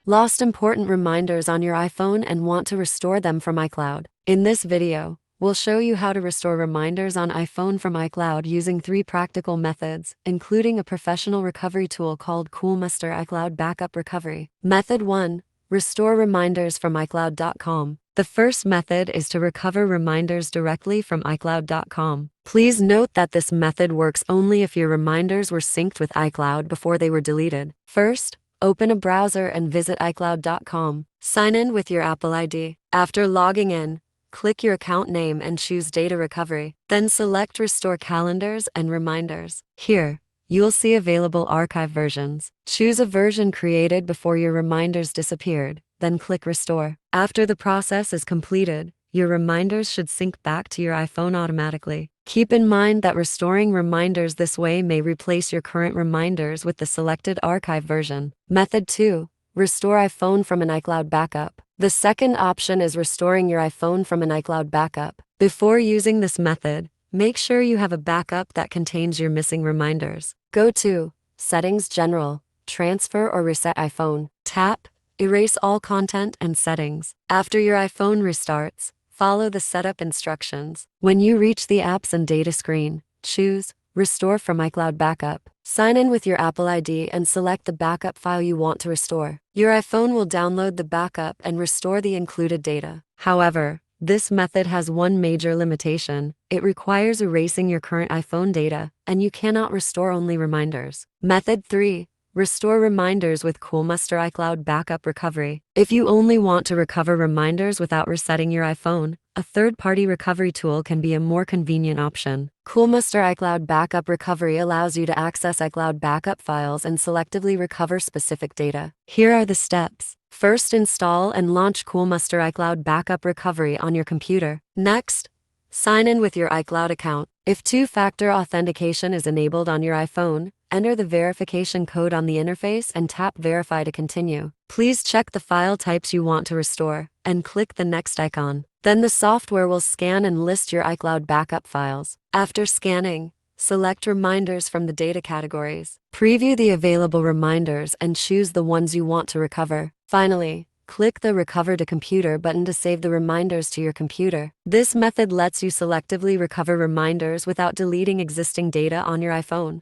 Lost important reminders on your iPhone and want to restore them from iCloud. In this video, we'll show you how to restore reminders on iPhone from iCloud using 3 practical methods, including a professional recovery tool called Coolmuster iCloud Backup Recovery. Method 1. Restore reminders from iCloud.com. The first method is to recover reminders directly from iCloud.com. Please note that this method works only if your reminders were synced with iCloud before they were deleted. First, open a browser and visit iCloud.com. Sign in with your Apple ID. After logging in, click your account name and choose Data Recovery. Then select Restore Calendars and Reminders. Here, you'll see available archive versions. Choose a version created before your reminders disappeared, then click Restore. After the process is completed, your reminders should sync back to your iPhone automatically. Keep in mind that restoring reminders this way may replace your current reminders with the selected archive version. Method 2. Restore iPhone from an iCloud backup. The second option is restoring your iPhone from an iCloud backup. Before using this method, make sure you have a backup that contains your missing reminders. Go to Settings, General, Transfer or Reset iPhone. Tap Erase all content and settings. After your iPhone restarts, follow the setup instructions. When you reach the Apps and Data screen, choose Restore from iCloud Backup. Sign in with your Apple ID and select the backup file you want to restore. Your iPhone will download the backup and restore the included data. However, this method has one major limitation. It requires erasing your current iPhone data, and you cannot restore only reminders. Method 3. Restore reminders with Coolmuster iCloud Backup Recovery. If you only want to recover reminders without resetting your iPhone, a third-party recovery tool can be a more convenient option. Coolmuster iCloud Backup Recovery allows you to access iCloud backup files and selectively recover specific data. Here are the steps. First, install and launch Coolmuster iCloud Backup Recovery on your computer. Next, sign in with your iCloud account. If two-factor authentication is enabled on your iPhone, enter the verification code on the interface and tap Verify to continue. Please check the file types you want to restore, and click the next icon. Then the software will scan and list your iCloud backup files. After scanning, select Reminders from the data categories. Preview the available reminders and choose the ones you want to recover. Finally, click the Recover to Computer button to save the reminders to your computer. This method lets you selectively recover reminders without deleting existing data on your iPhone.